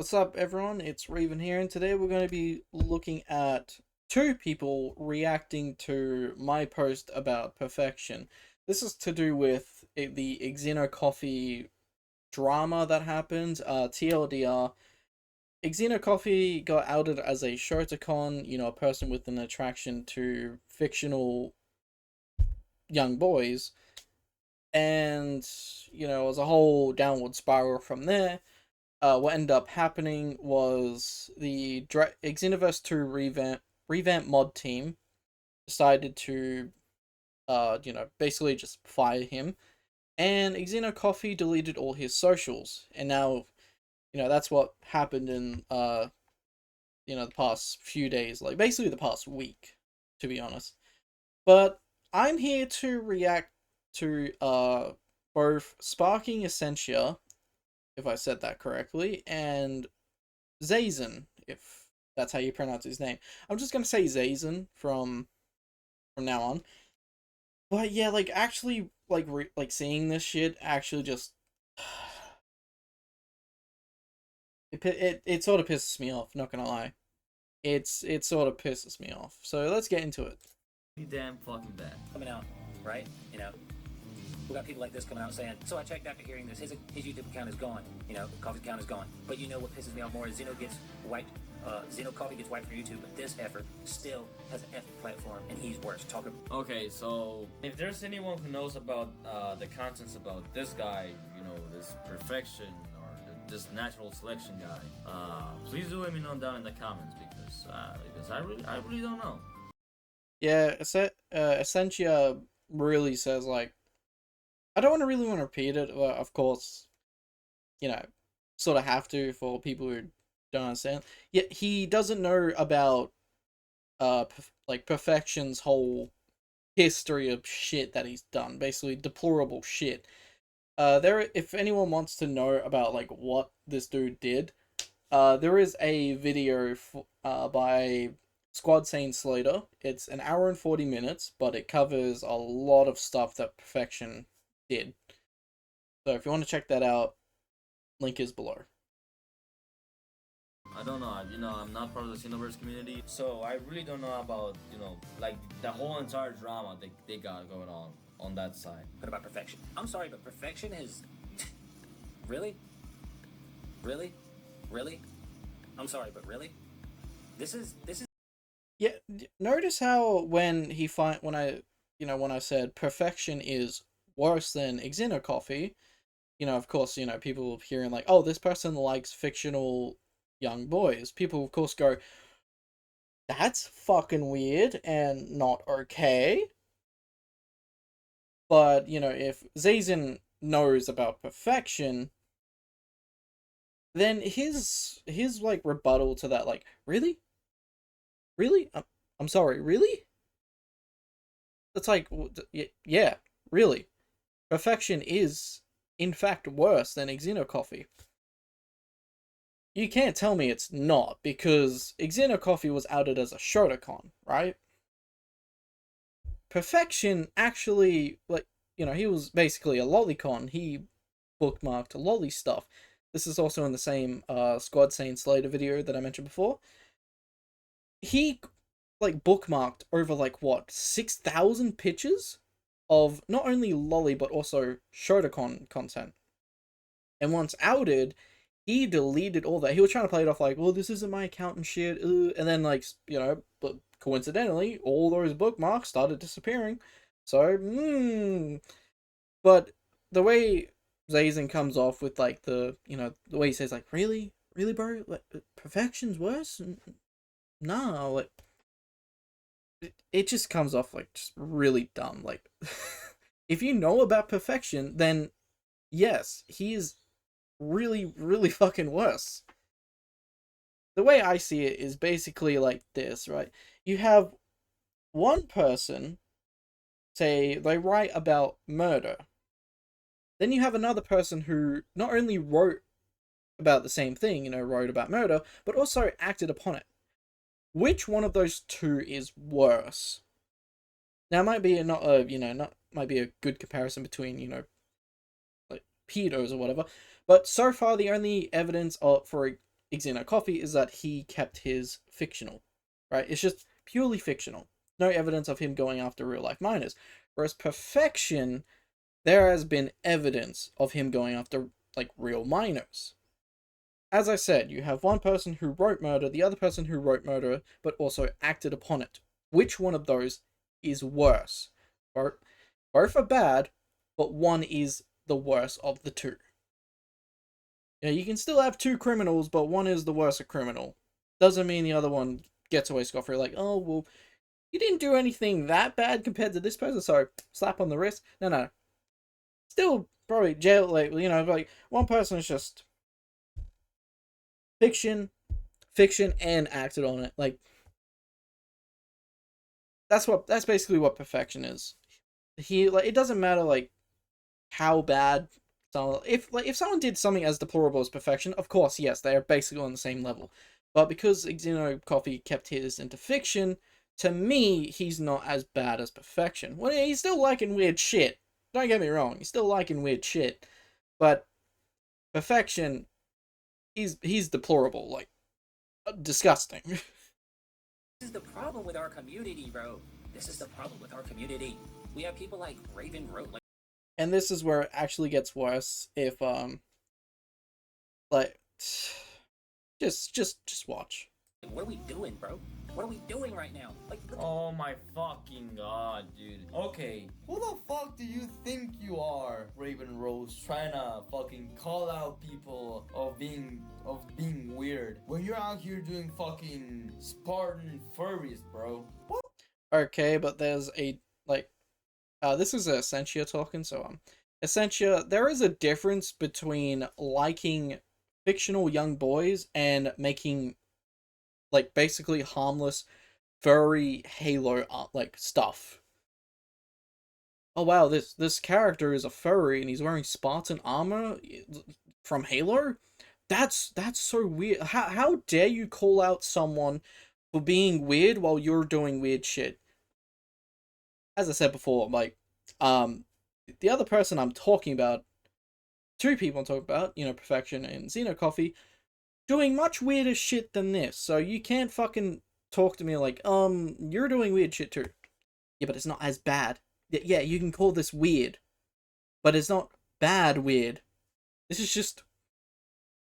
What's up, everyone? It's Raven here, and today we're going to be looking at two people reacting to my post about perfection. This is to do with the XenoCoffee drama that happened. TLDR, XenoCoffee got outed as a shotacon, a person with an attraction to fictional young boys, and, it was a whole downward spiral from there. What ended up happening was the Xenoverse 2 revamp mod team decided to, basically just fire him, and XenoCoffee deleted all his socials, and now, that's what happened in, the past few days, like basically the past week, to be honest. But I'm here to react to, both Sparking Essentia, if I said that correctly, and Xazien, if that's how you pronounce his name. I'm just gonna say Xazien from now on. But yeah, like actually, like seeing this shit actually just it sort of pisses me off. Not gonna lie, it sort of pisses me off. So let's get into it. Damn fucking bad. Coming out, right? We got people like this coming out saying, so I checked after hearing this, his YouTube account is gone, Coffee account is gone. But you know what pisses me off more is XenoCoffee gets wiped from YouTube, but this effort still has an F platform, and he's worse. Okay, so if there's anyone who knows about the contents about this guy, this perfection or this natural selection guy, please do let me know down in the comments because I really don't know. Yeah, Essentia really says, like, I don't really want to repeat it, but of course, sort of have to for people who don't understand. Yet he doesn't know about like Perfection's whole history of shit that he's done, basically deplorable shit. If anyone wants to know about like what this dude did, there is a video by Squad Sane Slater. It's an hour and 40 minutes, but it covers a lot of stuff that Perfection did. So if you want to check that out, link is below. I don't know, I'm not part of the Xenoverse community, so I really don't know about, like the whole entire drama they got going on that side. What about perfection? I'm sorry, but perfection is... Really? Really? Really? I'm sorry, but really? This is... Yeah, notice how when I said Perfection is worse than XenoCoffee, of course, people hearing like, oh, this person likes fictional young boys. People, of course, go, that's fucking weird and not okay. But, if Xazien knows about Perfection, then his like rebuttal to that, like, really? Really? I'm sorry, really? That's like, yeah, really. Perfection is, in fact, worse than XenoCoffee. You can't tell me it's not, because XenoCoffee was outed as a shotacon, right? Perfection actually, like, he was basically a lolicon. He bookmarked lolly stuff. This is also in the same Squad Sane Slater video that I mentioned before. He, like, bookmarked over, like, what, 6,000 pictures of not only lolly, but also shotacon content. And once outed, he deleted all that. He was trying to play it off like, well, this isn't my account and shit. And then, like, but coincidentally, all those bookmarks started disappearing. So, But the way Xazien comes off with, like, the way he says, like, really? Really, bro? Like, perfection's worse? Nah, like, it just comes off, like, just really dumb. Like, if you know about perfection, then yes, he is really, really fucking worse. The way I see it is basically like this, right? You have one person, say, they write about murder. Then you have another person who not only wrote about the same thing, wrote about murder, but also acted upon it. Which one of those two is worse? Now, it might be might be a good comparison between, like, pedos or whatever, but so far the only evidence for XenoCoffee is that he kept his fictional, right? It's just purely fictional. No evidence of him going after real life minors. Whereas Perfection, there has been evidence of him going after like real minors. As I said, you have one person who wrote murder, the other person who wrote murder, but also acted upon it. Which one of those is worse? Both are bad, but one is the worst of the two. Yeah, you can still have two criminals, but one is the worst criminal. Doesn't mean the other one gets away scot-free. Like, oh, well, you didn't do anything that bad compared to this person, so slap on the wrist. No. Still probably jail, like, you know, like, one person is just fiction, and acted on it. Like, that's basically what Perfection is. Like, it doesn't matter, like, how bad someone, if someone did something as deplorable as Perfection, of course, yes, they are basically on the same level. But because XenoCoffee kept his into fiction, to me, he's not as bad as Perfection. Well, he's still liking weird shit. Don't get me wrong, he's still liking weird shit. But Perfection, he's deplorable, like, disgusting. This is the problem with our community, bro. This is the problem with our community. We have people like Raven wrote, like, And this is where it actually gets worse if like just watch. what are we doing, bro? What are we doing right now? Like, Oh my fucking god, dude. Okay, who the fuck do you think you are, Raven Rose, trying to fucking call out people of being weird when you're out here doing fucking Spartan furries, bro? What? Okay, but there's a like this is Esencia talking, so Esencia, there is a difference between liking fictional young boys and making like basically harmless furry Halo like stuff. Oh wow, this character is a furry and he's wearing Spartan armor from Halo? That's so weird. How dare you call out someone for being weird while you're doing weird shit? As I said before, like, the other person I'm talking about, two people I'm talking about, you know, Perfection and XenoCoffee, doing much weirder shit than this. So you can't fucking talk to me like, you're doing weird shit too. Yeah, but it's not as bad. Yeah, you can call this weird, but it's not bad weird. This is just,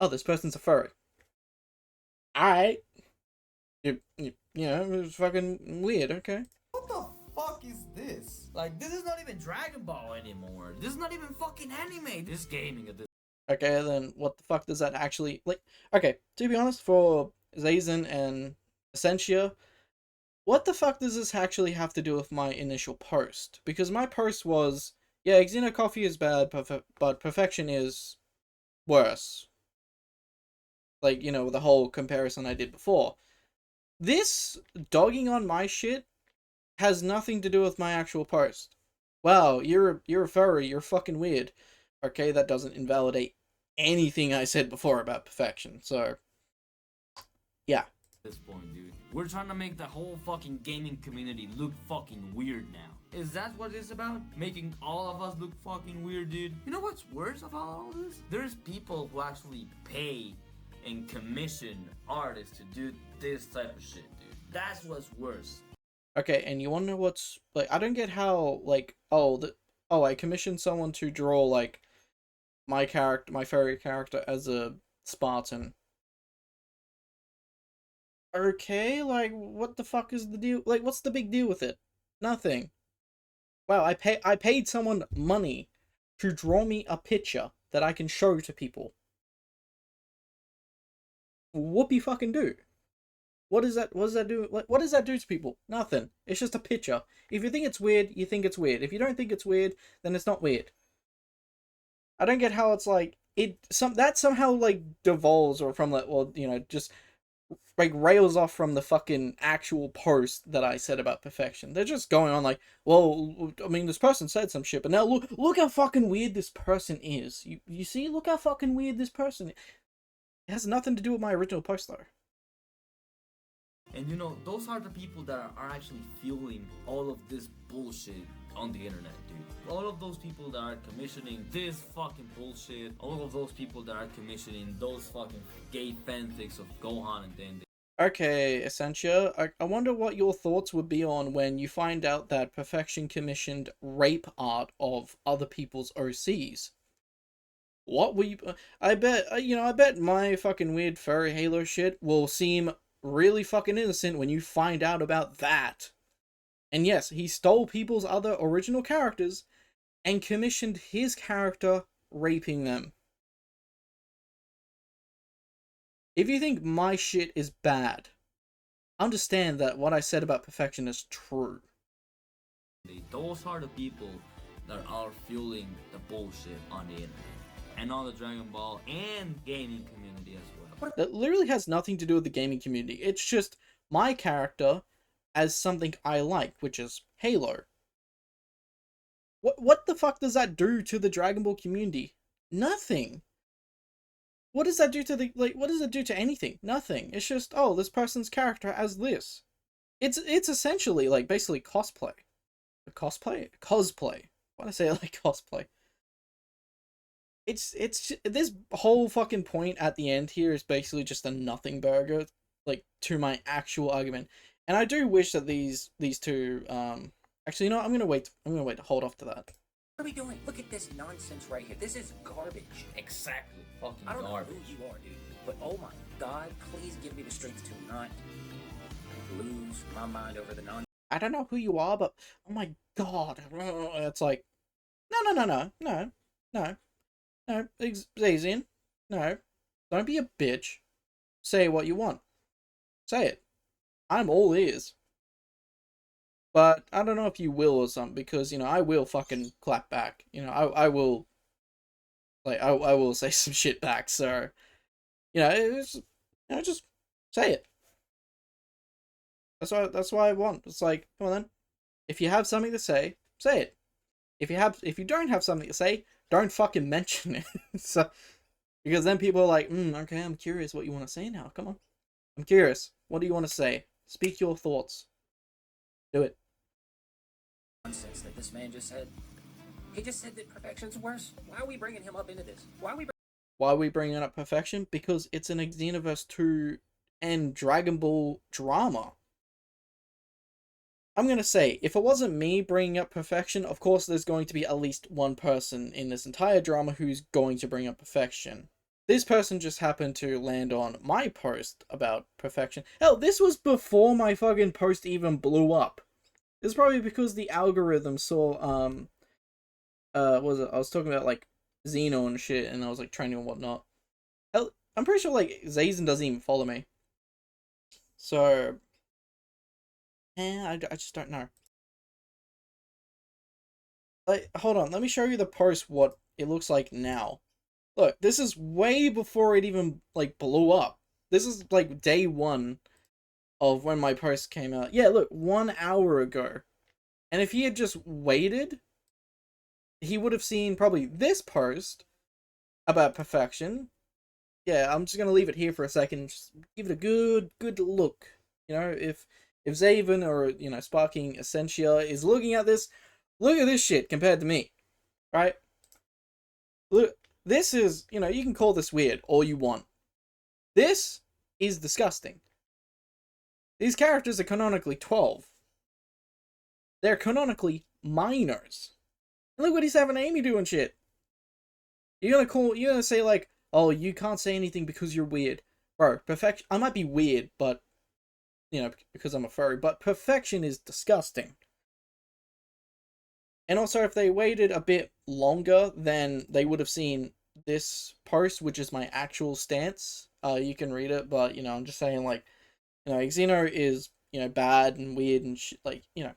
oh, this person's a furry. Alright. You know, it's fucking weird, okay. What the fuck is this? Like, this is not even Dragon Ball anymore. This is not even fucking anime. This is gaming at this. Okay, then what the fuck does that actually, like, okay, to be honest, for Xazien and Esencia, what the fuck does this actually have to do with my initial post? Because my post was, yeah, XenoCoffee is bad, but Perfection is worse. Like, you know, the whole comparison I did before. This dogging on my shit has nothing to do with my actual post. Wow, you're a furry, you're fucking weird. Okay, that doesn't invalidate anything I said before about Perfection, so yeah. This point, dude. We're trying to make the whole fucking gaming community look fucking weird now. Is that what it's about? Making all of us look fucking weird, dude? You know what's worse about all this? There's people who actually pay and commission artists to do this type of shit, dude. That's what's worse. Okay, and you wanna know what's, like, I don't get how, like, I commissioned someone to draw, like, my furry character as a Spartan. Okay, like, what the fuck is the deal? Like, what's the big deal with it? Nothing. Wow, I paid someone money to draw me a picture that I can show to people. Whoopie fucking do? What does that do? Like, what does that do to people? Nothing. It's just a picture. If you think it's weird, you think it's weird. If you don't think it's weird, then it's not weird. I don't get how it's like that somehow like devolves or from like, well, you know, just like rails off from the fucking actual post that I said about Perfection. They're just going on like, well, I mean, this person said some shit, but now look how fucking weird this person is. You see, look how fucking weird this person is. It has nothing to do with my original post though. And you know, those are the people that are actually fueling all of this bullshit on the internet, dude. All of those people that are commissioning this fucking bullshit, all of those people that are commissioning those fucking gay fanfics of Gohan and then. Okay, Esencia, I wonder what your thoughts would be on when you find out that Perfection commissioned rape art of other people's OCs. What will you... I bet, I bet my fucking weird furry Halo shit will seem really fucking innocent when you find out about that. And yes, he stole people's other original characters and commissioned his character raping them. If you think my shit is bad, understand that what I said about Perfection is true. Those are the people that are fueling the bullshit on the internet. And on the Dragon Ball and gaming community as well. That literally has nothing to do with the gaming community. It's just my character as something I like, which is Halo. What the fuck does that do to the Dragon Ball community? Nothing. What does that do to the, what does it do to anything? Nothing. It's just, oh, this person's character as this. It's essentially, like, basically cosplay. Cosplay. Why did I say it like cosplay? It's this whole fucking point at the end here is basically just a nothing burger, like, to my actual argument. And I do wish that these two, actually, you know what? I'm gonna wait to hold off to that. What are we doing? Look at this nonsense right here. This is garbage. Exactly. Fucking I don't garbage. know who you are, dude, but oh my god, please give me the strength to not lose my mind over the nonsense. I don't know who you are, but oh my god, it's like, no, Xazien, no, don't be a bitch. Say what you want. Say it. I'm all ears. But I don't know if you will or something, because, you know, I will fucking clap back. You know, I will, like, I will say some shit back, so, you know, just say it. That's what I want. It's like, come on then. If you have something to say it. If you don't have something to say, don't fucking mention it. So, because then people are like, okay, I'm curious what you want to say now. Come on. I'm curious. What do you want to say? Speak your thoughts. Do it. Nonsense that this man just said. He just said that Perfection's worse. Why are we bringing him up into this? Why are we bringing up Perfection? Because it's an Xenoverse 2 and Dragon Ball drama. I'm gonna say, if it wasn't me bringing up Perfection, of course there's going to be at least one person in this entire drama who's going to bring up Perfection. This person just happened to land on my post about Perfection. Hell, this was before my fucking post even blew up. It's probably because the algorithm saw, I was talking about, like, Xeno and shit, and I was, like, training and whatnot. Hell, I'm pretty sure, like, Xazien doesn't even follow me. So, I just don't know. Like, hold on, let me show you the post, what it looks like now. Look, this is way before it even, like, blew up. This is, like, day one of when my post came out. Yeah, look, 1 hour ago. And if he had just waited, he would have seen probably this post about Perfection. Yeah, I'm just gonna leave it here for a second. Just give it a good look. You know, if Xavier or, you know, Sparking Esencia is looking at this, look at this shit compared to me. Right? Look, this is, you know, you can call this weird all you want. This is disgusting. These characters are canonically 12. They're canonically minors. And look what he's having Amy doing shit. You're gonna say like, oh, you can't say anything because you're weird. Bro, Perfection, I might be weird, but, you know, because I'm a furry, but Perfection is disgusting. And also, if they waited a bit longer, then they would have seen this post, which is my actual stance. You can read it, but, you know, I'm just saying, like, you know, Xeno is, you know, bad and weird and shit, like, you know.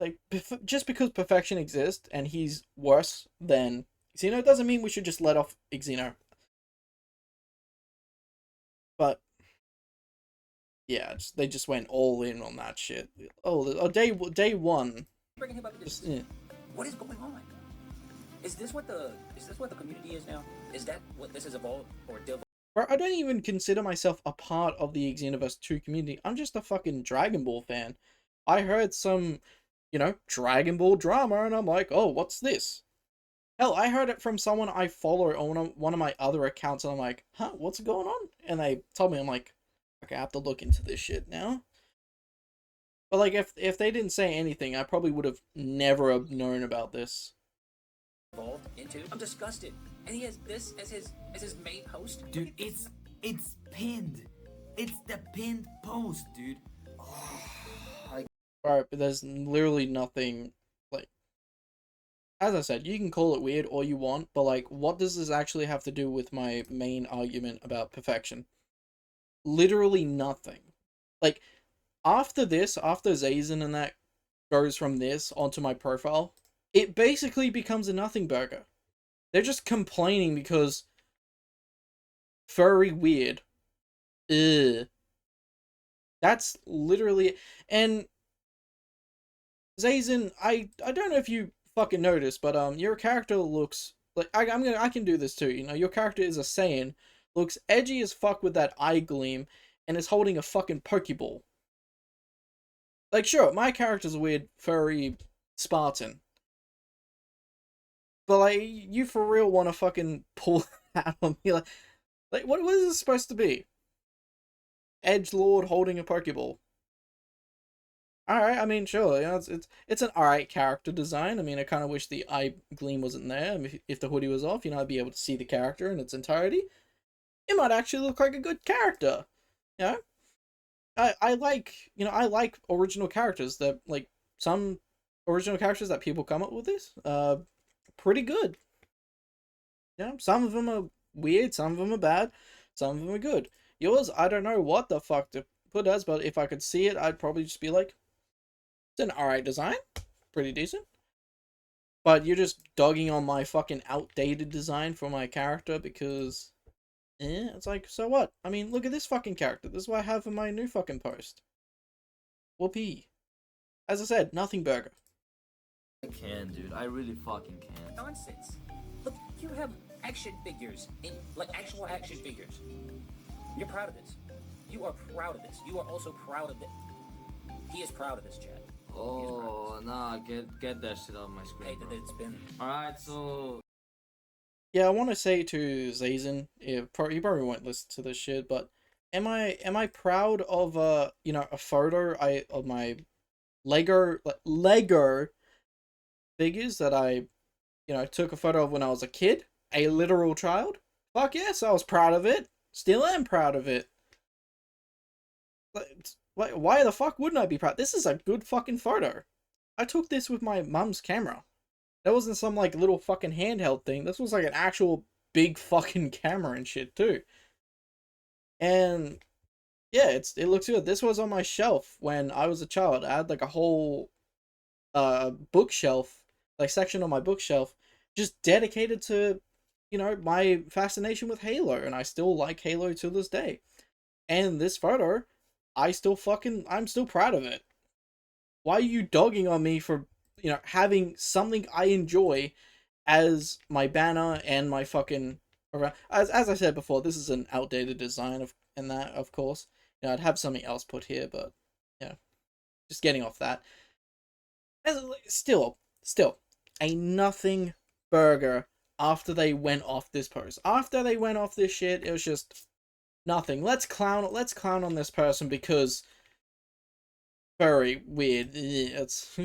Like, just because Perfection exists and he's worse than Xeno doesn't mean we should just let off Xeno. But, yeah, they just went all in on that shit. Oh, day one. Bringing him up to this. Yeah. What is going on? Is this what the community is now? Is that what this has evolved or devolved? Bro, I don't even consider myself a part of the Xenoverse 2 community. I'm just a fucking Dragon Ball fan. I heard some, Dragon Ball drama, and I'm like, oh, what's this? Hell, I heard it from someone I follow on one of my other accounts, and I'm like, huh, what's going on? And they told me, I'm like, okay, I have to look into this shit now. But like, if they didn't say anything, I probably would have never have known about this. Evolved into. I'm disgusted, and he has this as his main post. Dude, it's pinned. It's the pinned post, dude. Alright, but there's literally nothing, like, as I said, you can call it weird all you want, but like, what does this actually have to do with my main argument about perfection? Literally nothing. Like, after this, after Xazien and that goes from this onto my profile, it basically becomes a nothing burger. They're just complaining because furry weird. Ugh. That's literally, and Xazien, I don't know if you fucking noticed, but your character looks like I can do this too. Your character is a Saiyan, looks edgy as fuck with that eye gleam, and is holding a fucking Pokeball. Like, sure, my character's a weird furry Spartan, but like, you for real want to fucking pull that on me? Like what is this supposed to be? Edgelord holding a Pokeball. Alright, I mean, sure, it's an alright character design. I mean, I kind of wish the eye gleam wasn't there. I mean, if the hoodie was off, I'd be able to see the character in its entirety. It might actually look like a good character. You know? I like, I like original characters that, like, some original characters that people come up with this, pretty good. Some of them are weird, some of them are bad, some of them are good. Yours, I don't know what the fuck to put as, but if I could see it, I'd probably just be like, it's an alright design. Pretty decent. But you're just dogging on my fucking outdated design for my character because, it's like, so what? I mean, look at this fucking character. This is what I have in my new fucking post. Whoopee. As I said, nothing burger. I can, dude. I really fucking can. Nonsense. Look, you have action figures, like actual action figures. You're proud of this. You are proud of this. You are also proud of it. He is proud of this, Chad. Oh, nah, get that shit off my screen. Hey, that it's been. Alright, so. Yeah, I want to say to Xazien, he probably won't listen to this shit, but am I proud of a photo of my Lego figures that I took a photo of when I was a kid, a literal child? Fuck yes, I was proud of it. Still am proud of it. Why the fuck wouldn't I be proud? This is a good fucking photo. I took this with my mum's camera. That wasn't some like little fucking handheld thing. This was like an actual big fucking camera and shit too. And yeah, it looks good. This was on my shelf when I was a child. I had like a whole bookshelf, like section on my bookshelf, just dedicated to my fascination with Halo, and I still like Halo to this day. And this photo, I'm still proud of it. Why are you dogging on me for having something I enjoy as my banner and my fucking as I said before, this is an outdated design of course. I'd have something else put here, but just getting off that. Still a nothing burger after they went off this post. After they went off this shit, it was just nothing. Let's clown on this person because very weird. It's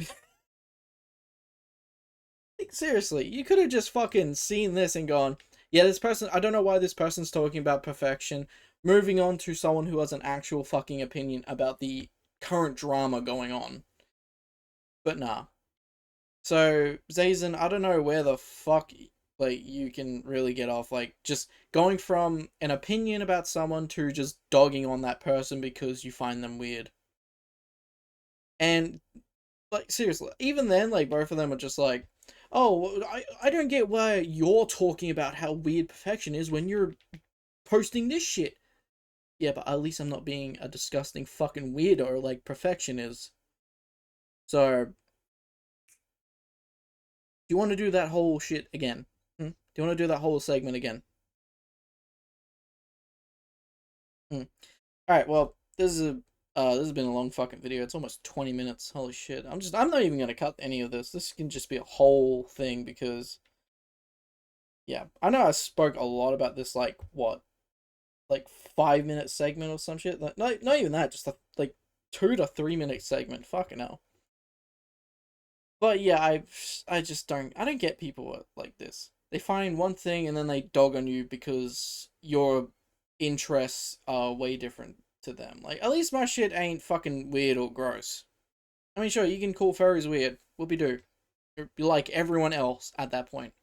like, seriously, you could have just fucking seen this and gone, yeah, this person, I don't know why this person's talking about perfection. Moving on to someone who has an actual fucking opinion about the current drama going on. But nah. So, Xazien, I don't know where the fuck, like, you can really get off, like, just going from an opinion about someone to just dogging on that person because you find them weird. And, like, seriously, even then, like, both of them are just like, oh, I don't get why you're talking about how weird perfection is when you're posting this shit. Yeah, but at least I'm not being a disgusting fucking weirdo like perfection is. So, do you want to do that whole shit again? Do you want to do that whole segment again? Alright, well, this has been a long fucking video. It's almost 20 minutes. Holy shit. I'm not even gonna cut any of this. This can just be a whole thing because yeah. I know I spoke a lot about this like what? Like 5 minute segment or some shit. Like not even that, just a like 2 to 3 minute segment. Fucking hell. But yeah, I just I don't get people like this. They find one thing and then they dog on you because your interests are way different to them. Like, at least my shit ain't fucking weird or gross. I mean, sure, you can call furries weird. Whoopie do. You're like everyone else at that point.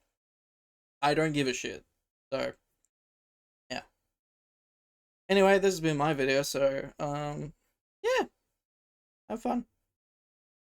I don't give a shit. So, yeah. Anyway, this has been my video, so, yeah. Have fun.